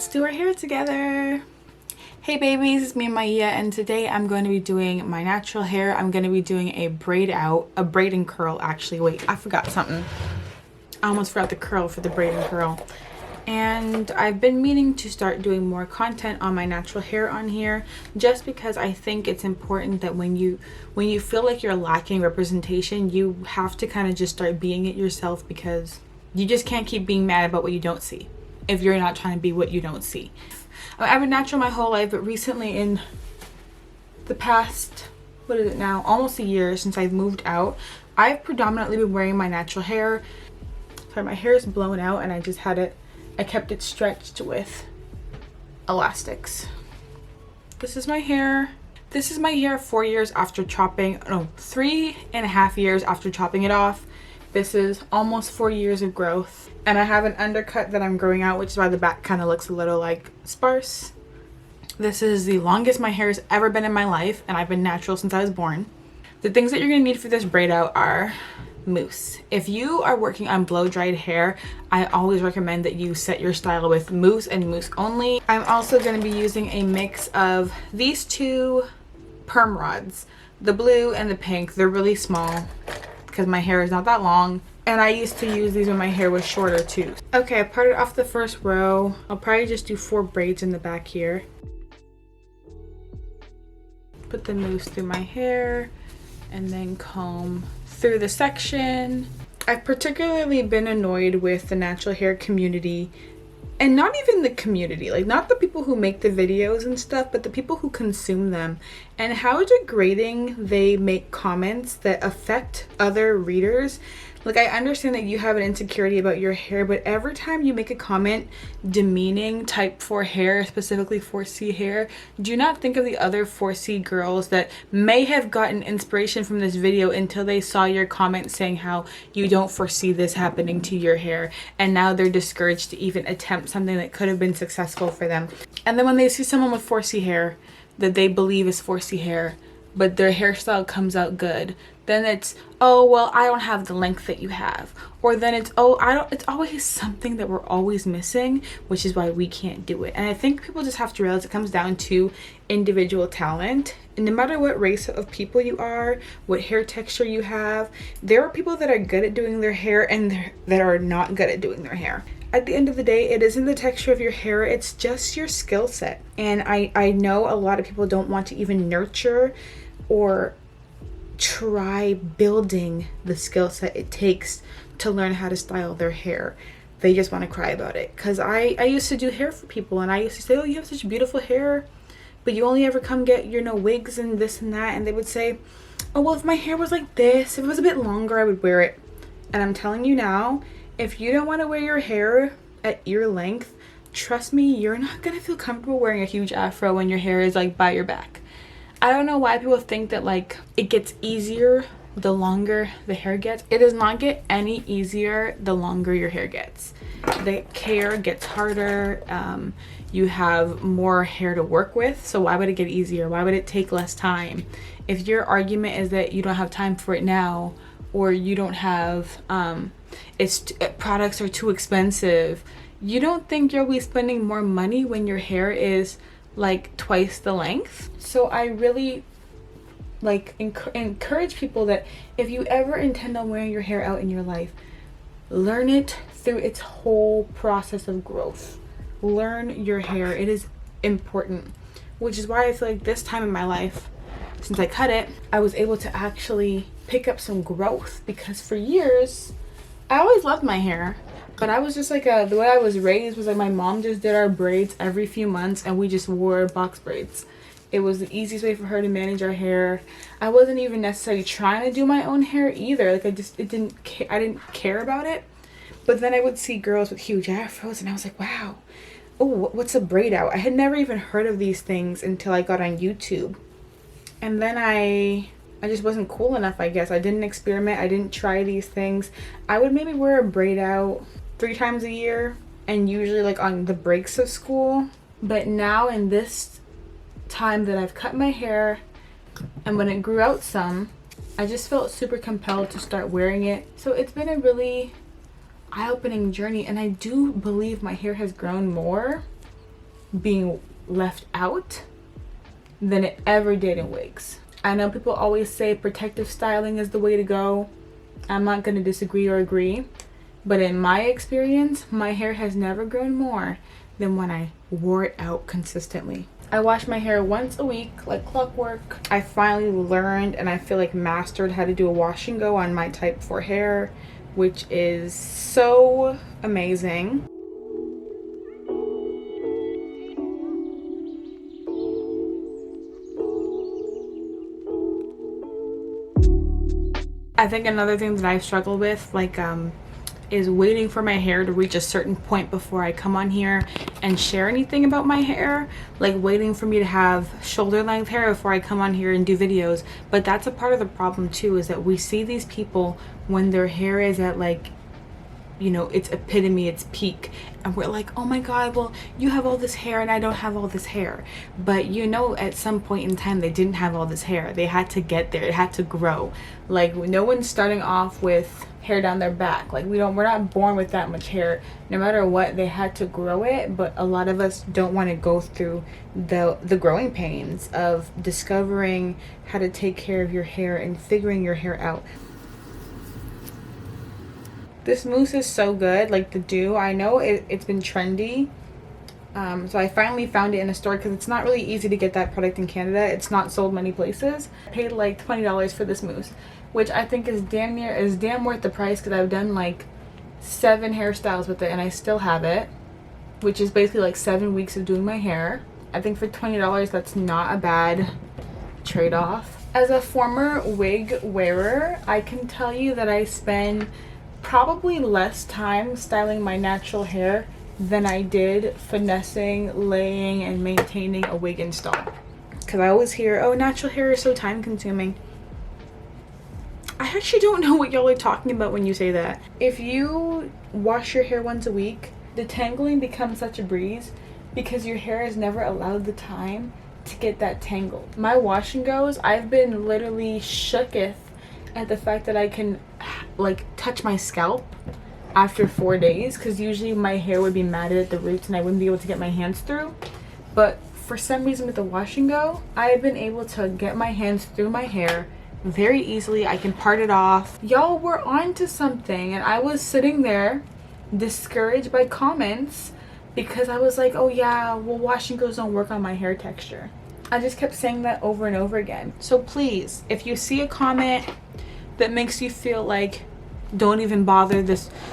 let's do our hair together. Hey babies, it's me Maya, and today I'm going to be doing my natural hair. I'm going to be doing a braid and curl actually. Wait, I forgot something. I almost forgot the curl for the braid and curl. And I've been meaning to start doing more content on my natural hair on here, just because I think it's important that when you feel like you're lacking representation, you have to kind of just start being it yourself, because you just can't keep being mad about what you don't see if you're not trying to be what you don't see. I've been natural my whole life, but recently, in the past, what is it now, almost a year since I've moved out, I've predominantly been wearing my natural hair. Sorry, my hair is blown out and I kept it stretched with elastics. This is my hair. This is my hair 4 years after chopping, no, 3.5 years after chopping it off. This is almost 4 years of growth. And I have an undercut that I'm growing out, which is why the back kind of looks a little like sparse. This is the longest my hair has ever been in my life, and I've been natural since I was born. The things that you're gonna need for this braid out are mousse. If you are working on blow dried hair, I always recommend that you set your style with mousse and mousse only. I'm also going to be using a mix of these two perm rods, the blue and the pink. They're really small because my hair is not that long, and I used to use these when my hair was shorter too. Okay, I parted off the first row. I'll probably just do 4 braids in the back here. Put the mousse through my hair and then comb through the section. I've particularly been annoyed with the natural hair community, and not even the community, like not the people who make the videos and stuff, but the people who consume them, and how degrading they make comments that affect other readers. Like, I understand that you have an insecurity about your hair, but every time you make a comment demeaning type 4 hair, specifically 4C hair, do not think of the other 4C girls that may have gotten inspiration from this video until they saw your comment saying how you don't foresee this happening to your hair, and now they're discouraged to even attempt something that could have been successful for them. And then when they see someone with 4C hair that they believe is 4C hair, but their hairstyle comes out good, then it's, oh, well, I don't have the length that you have. Or then it's, oh, it's always something that we're always missing, which is why we can't do it. And I think people just have to realize it comes down to individual talent. And no matter what race of people you are, what hair texture you have, there are people that are good at doing their hair and that are not good at doing their hair. At the end of the day, it isn't the texture of your hair, it's just your skill set. And I know a lot of people don't want to even nurture or try building the skill set it takes to learn how to style their hair. They just want to cry about it. Because I used to do hair for people, and I used to say, oh, you have such beautiful hair, but you only ever come get, wigs and this and that. And they would say, oh, well, if my hair was like this, if it was a bit longer, I would wear it. And I'm telling you now, if you don't want to wear your hair at ear length, trust me, you're not going to feel comfortable wearing a huge afro when your hair is like by your back. I don't know why people think that like it gets easier the longer the hair gets. It does not get any easier the longer your hair gets. The care gets harder. You have more hair to work with, so why would it get easier? Why would it take less time? If your argument is that you don't have time for it now, or you don't have products are too expensive, you don't think you'll be spending more money when your hair is like twice the length? So I really like encourage people that if you ever intend on wearing your hair out in your life, learn it through its whole process of growth. Learn your hair. It is important, which is why I feel like this time in my life, since I cut it, I was able to actually pick up some growth, because for years I always loved my hair, but I was just like the way I was raised was like my mom just did our braids every few months, and we just wore box braids. It was the easiest way for her to manage our hair. I wasn't even necessarily trying to do my own hair either. Like I didn't care about it. But then I would see girls with huge afros, and I was like, wow, oh, what's a braid out? I had never even heard of these things until I got on YouTube. And then I just wasn't cool enough, I guess. I didn't experiment. I didn't try these things. I would maybe wear a braid out 3 times a year, and usually like on the breaks of school. But now in this time that I've cut my hair, and when it grew out some, I just felt super compelled to start wearing it. So it's been a really eye-opening journey, and I do believe my hair has grown more being left out than it ever did in wigs. I know people always say protective styling is the way to go. I'm not going to disagree or agree, but in my experience, my hair has never grown more than when I wore it out consistently. I wash my hair once a week like clockwork. I finally learned and I feel like mastered how to do a wash and go on my type 4 hair, which is so amazing. I think another thing that I've struggled with, is waiting for my hair to reach a certain point before I come on here and share anything about my hair. Like waiting for me to have shoulder length hair before I come on here and do videos. But that's a part of the problem too, is that we see these people when their hair is at its epitome, its peak, and we're like, oh my god, well, you have all this hair and I don't have all this hair. But at some point in time they didn't have all this hair. They had to get there. It had to grow. Like, no one's starting off with hair down their back. Like, we're not born with that much hair. No matter what, they had to grow it. But a lot of us don't want to go through the growing pains of discovering how to take care of your hair and figuring your hair out. This mousse is so good, like the dew. I know it's been trendy. So I finally found it in a store because it's not really easy to get that product in Canada. It's not sold many places. I paid like $20 for this mousse, which I think is damn worth the price, because I've done like 7 hairstyles with it and I still have it, which is basically like 7 weeks of doing my hair. I think for $20 that's not a bad trade-off. As a former wig wearer, I can tell you that I spend probably less time styling my natural hair than I did finessing, laying, and maintaining a wig install. Because I always hear, oh, natural hair is so time consuming. I actually don't know what y'all are talking about when you say that. If you wash your hair once a week, detangling becomes such a breeze because your hair has never allowed the time to get that tangled. My wash and goes, I've been literally shooketh at the fact that I can touch my scalp after 4 days, because usually my hair would be matted at the roots and I wouldn't be able to get my hands through. But for some reason with the wash and go, I've been able to get my hands through my hair very easily. I can part it off. Y'all were onto something, and I was sitting there discouraged by comments because I was like, oh yeah, well, wash and goes don't work on my hair texture. I just kept saying that over and over again. So please, if you see a comment that makes you feel like don't even bother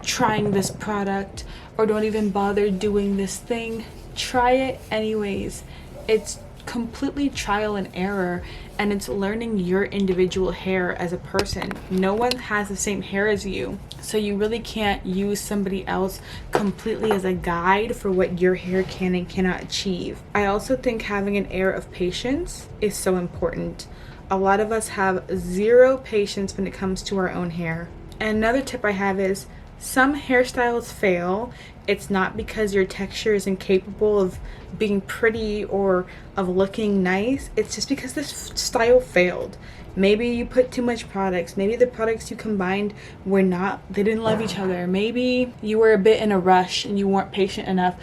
trying this product, or don't even bother doing this thing, try it anyways. It's completely trial and error, and it's learning your individual hair as a person. No one has the same hair as you, so you really can't use somebody else completely as a guide for what your hair can and cannot achieve. I also think having an air of patience is so important. A lot of us have zero patience when it comes to our own hair. And another tip I have is, some hairstyles fail. It's not because your texture is incapable of being pretty or of looking nice. It's just because this style failed. Maybe you put too much products. Maybe the products you combined they didn't love each other. Maybe you were a bit in a rush and you weren't patient enough.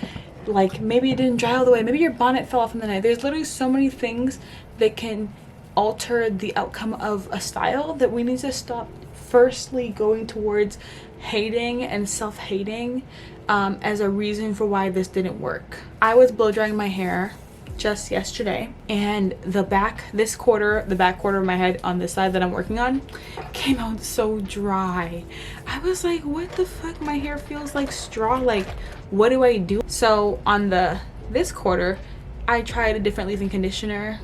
Like, maybe it didn't dry all the way. Maybe your bonnet fell off in the night. There's literally so many things that can alter the outcome of a style that we need to stop firstly going towards hating and self-hating as a reason for why this didn't work. I was blow drying my hair just yesterday, and the back quarter of my head on this side that I'm working on came out so dry. I was like, what the fuck? My hair feels like straw. Like, what do I do? So on this quarter, I tried a different leave-in conditioner.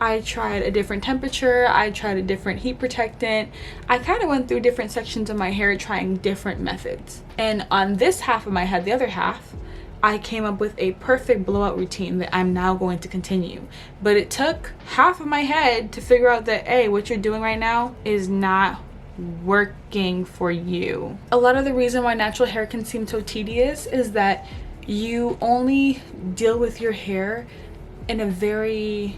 I tried a different temperature. I tried a different heat protectant. I kind of went through different sections of my hair trying different methods. And on this half of my head, the other half, I came up with a perfect blowout routine that I'm now going to continue. But it took half of my head to figure out that, hey, what you're doing right now is not working for you. A lot of the reason why natural hair can seem so tedious is that you only deal with your hair in a very,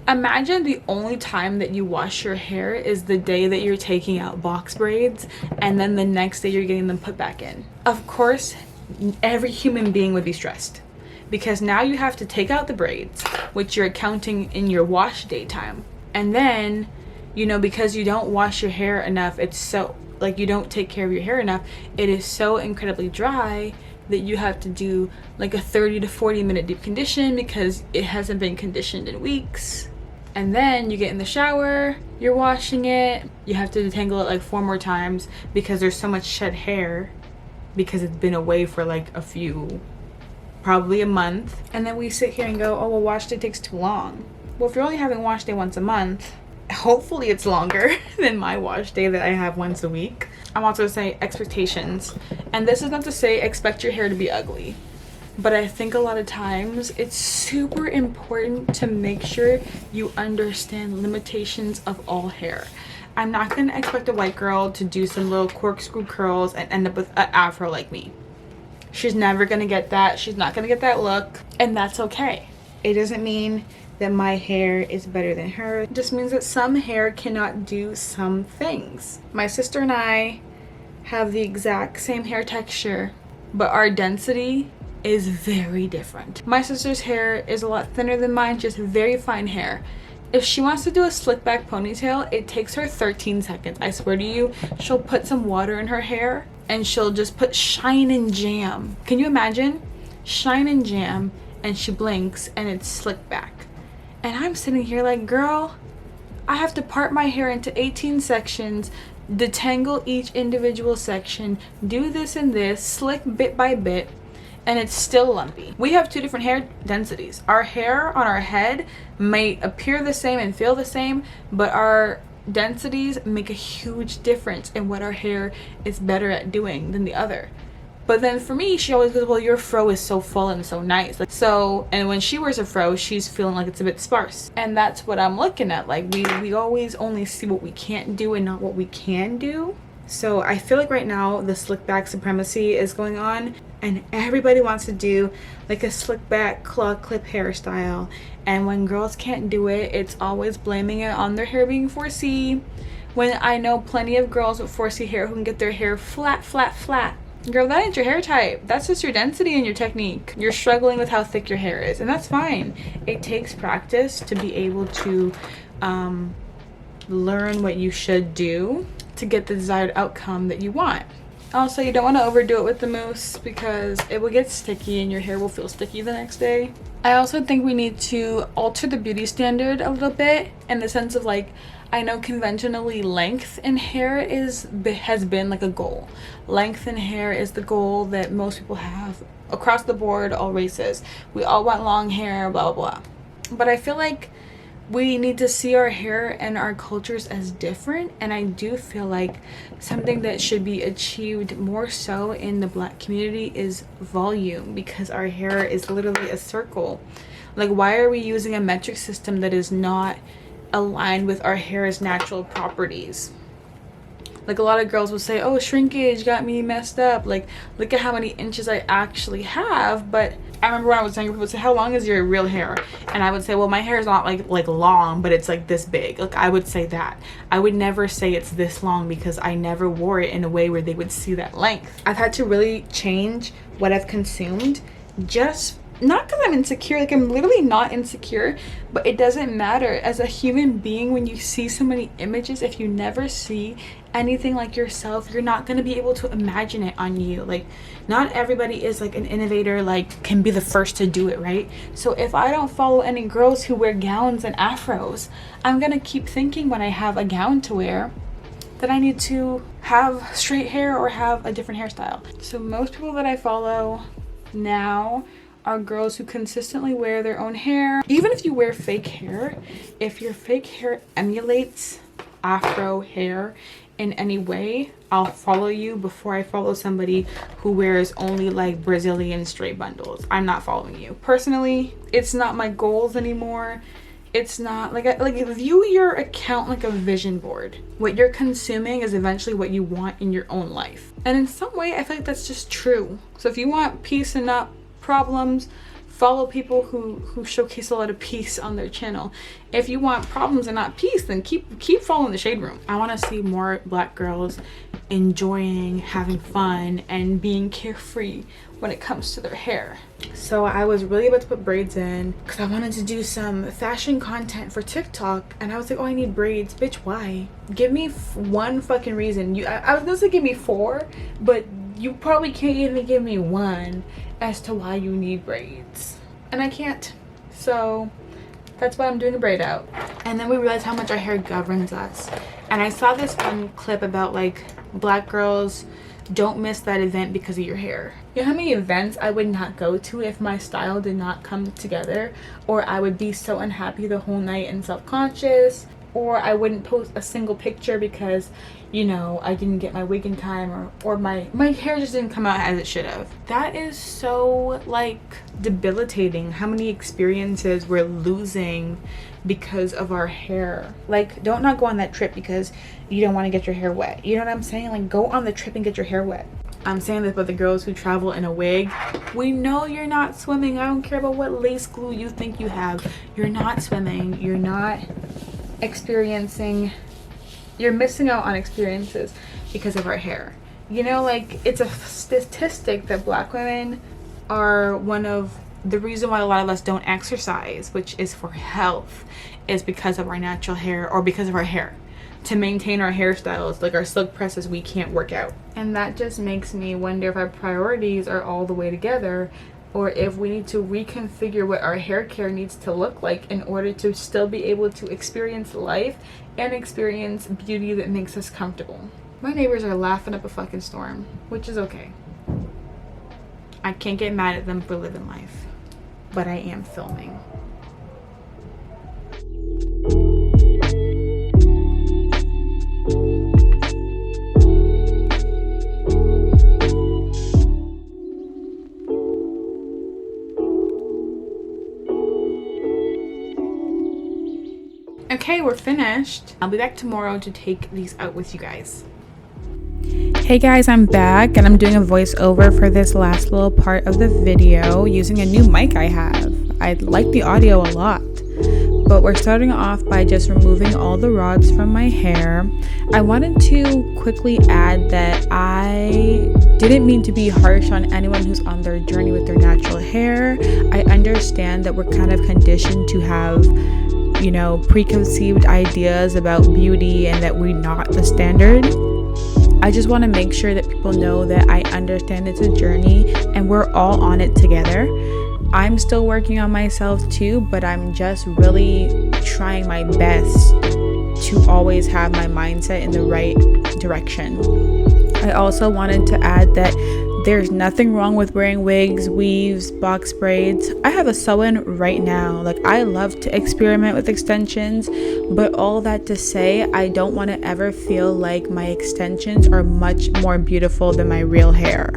imagine the only time that you wash your hair is the day that you're taking out box braids, and then the next day you're getting them put back in. Of course, every human being would be stressed because now you have to take out the braids, which you're counting in your wash day time. And then, you know, because you don't wash your hair enough, it's so, like, you don't take care of your hair enough, it is so incredibly dry that you have to do like a 30 to 40 minute deep condition because it hasn't been conditioned in weeks. And then you get in the shower, you're washing it, you have to detangle it like 4 more times because there's so much shed hair because it's been away for like a few, probably a month. And then we sit here and go, oh well, wash day takes too long. Well, if you're only having wash day once a month, hopefully it's longer than my wash day that I have once a week. I'm also saying expectations, and this is not to say expect your hair to be ugly, but I think a lot of times it's super important to make sure you understand limitations of all hair. I'm not going to expect a white girl to do some little corkscrew curls and end up with an afro like me. She's never going to get that. She's not going to get that look, and that's okay. It doesn't mean that my hair is better than her. It just means that some hair cannot do some things. My sister and I have the exact same hair texture, but our density is very different. My sister's hair is a lot thinner than mine, just very fine hair. If she wants to do a slick back ponytail, it takes her 13 seconds. I swear to you, she'll put some water in her hair and she'll just put Shine and Jam. Can you imagine? Shine and Jam, and she blinks and it's slick back. And I'm sitting here like, girl, I have to part my hair into 18 sections, detangle each individual section, do this and this, slick bit by bit, and it's still lumpy. We have 2 different hair densities. Our hair on our head may appear the same and feel the same, but our densities make a huge difference in what our hair is better at doing than the other. But then for me, she always goes, well, your fro is so full and so nice. Like, so, and when she wears a fro, she's feeling like it's a bit sparse. And that's what I'm looking at. Like, we always only see what we can't do and not what we can do. So I feel like right now the slick back supremacy is going on, and everybody wants to do like a slick back claw clip hairstyle. And when girls can't do it, it's always blaming it on their hair being 4C. When I know plenty of girls with 4C hair who can get their hair flat, flat, flat. Girl, that ain't your hair type. That's just your density and your technique. You're struggling with how thick your hair is, and that's fine. It takes practice to be able to learn what you should do to get the desired outcome that you want. Also, you don't want to overdo it with the mousse because it will get sticky and your hair will feel sticky the next day. I also think we need to alter the beauty standard a little bit in the sense of, like, I know conventionally length in hair has been like a goal. Length in hair is the goal that most people have across the board, all races. We all want long hair, blah, blah, blah. But I feel like we need to see our hair and our cultures as different, and I do feel like something that should be achieved more so in the Black community is volume, because our hair is literally a circle. Like, why are we using a metric system that is not aligned with our hair's natural properties? Like, a lot of girls will say, oh, shrinkage got me messed up, like, look at how many inches I actually have. But I remember when I was younger, people would say, how long is your real hair? And I would say, well, my hair is not like long, but it's like this big. Like, I would say that. I would never say it's this long because I never wore it in a way where they would see that length. I've had to really change what I've consumed, just not because I'm insecure. Like, I'm literally not insecure, but it doesn't matter. As a human being, when you see so many images, if you never see anything like yourself, you're not going to be able to imagine it on you. Like, not everybody is like an innovator, like can be the first to do it, right? So if I don't follow any girls who wear gowns and afros, I'm going to keep thinking when I have a gown to wear that I need to have straight hair or have a different hairstyle. So most people that I follow now are girls who consistently wear their own hair. Even if you wear fake hair, if your fake hair emulates afro hair in any way, I'll follow you before I follow somebody who wears only like Brazilian straight bundles. I'm not following you. Personally, it's not my goals anymore. It's not like view your account like a vision board. What you're consuming is eventually what you want in your own life. And in some way, I feel like that's just true. So if you want peace and not problems, follow people who showcase a lot of peace on their channel. If you want problems and not peace, then keep following the shade room. I want to see more Black girls enjoying having fun and being carefree when it comes to their hair. So I was really about to put braids in because I wanted to do some fashion content for TikTok, and I was like, oh, I need braids. Bitch, why? Give me one fucking reason. I was gonna say give me 4, but you probably can't even give me one as to why you need braids, and I can't. So that's why I'm doing a braid out. And then we realized how much our hair governs us. And I saw this one clip about like black girls don't miss that event because of your hair. You know how many events I would not go to if my style did not come together, or I would be so unhappy the whole night and self-conscious, or I wouldn't post a single picture because, you know, I didn't get my wig in time, or my hair just didn't come out as it should have. That is so like debilitating, how many experiences we're losing because of our hair. Like, don't not go on that trip because you don't want to get your hair wet. You know what I'm saying? Like, go on the trip and get your hair wet. I'm saying this about the girls who travel in a wig. We know you're not swimming. I don't care about what lace glue you think you have. You're not swimming. You're not experiencing. You're missing out on experiences because of our hair. You know, like, it's a statistic that black women are one of the reason why a lot of us don't exercise, which is for health, is because of our natural hair, or because of our hair. To maintain our hairstyles, like our silk presses, we can't work out. And that just makes me wonder if our priorities are all the way together, or if we need to reconfigure what our hair care needs to look like in order to still be able to experience life and experience beauty that makes us comfortable. My neighbors are laughing up a fucking storm, which is okay. I can't get mad at them for living life, but I am filming. Okay, we're finished. I'll be back tomorrow to take these out with you guys. Hey guys, I'm back and I'm doing a voiceover for this last little part of the video using a new mic I have. I like the audio a lot, but we're starting off by just removing all the rods from my hair. I wanted to quickly add that I didn't mean to be harsh on anyone who's on their journey with their natural hair. I understand that we're kind of conditioned to have, you know, preconceived ideas about beauty and that we're not the standard. I just want to make sure that people know that I understand it's a journey and we're all on it together. I'm still working on myself too, but I'm just really trying my best to always have my mindset in the right direction. I also wanted to add that there's nothing wrong with wearing wigs, weaves, box braids. I have a sew-in right now. Like, I love to experiment with extensions, but all that to say, I don't want to ever feel like my extensions are much more beautiful than my real hair.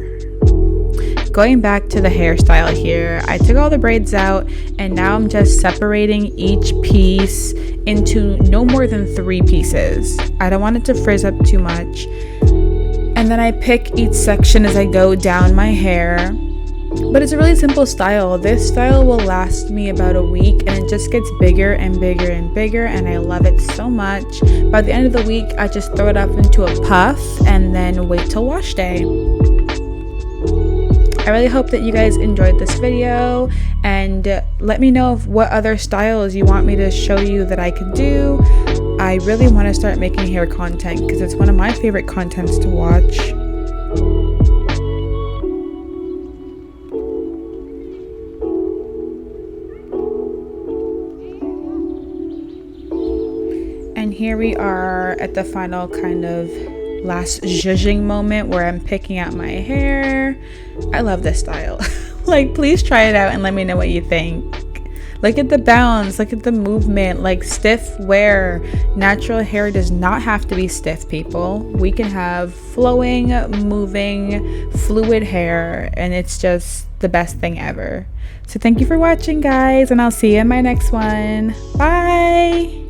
Going back to the hairstyle here, I took all the braids out and now I'm just separating each piece into no more than 3 pieces. I don't want it to frizz up too much. And then I pick each section as I go down my hair. But it's a really simple style. This style will last me about a week and it just gets bigger and bigger and bigger, and I love it so much. By the end of the week, I just throw it up into a puff and then wait till wash day. I really hope that you guys enjoyed this video, and let me know what other styles you want me to show you that I could do. I really want to start making hair content because it's one of my favorite contents to watch. And here we are at the final kind of last zhuzhing moment where I'm picking out my hair. I love this style. Like, please try it out and let me know what you think. Look at the bounce, look at the movement, like stiff wear. Natural hair does not have to be stiff, people. We can have flowing, moving, fluid hair, and it's just the best thing ever. So thank you for watching, guys, and I'll see you in my next one. Bye!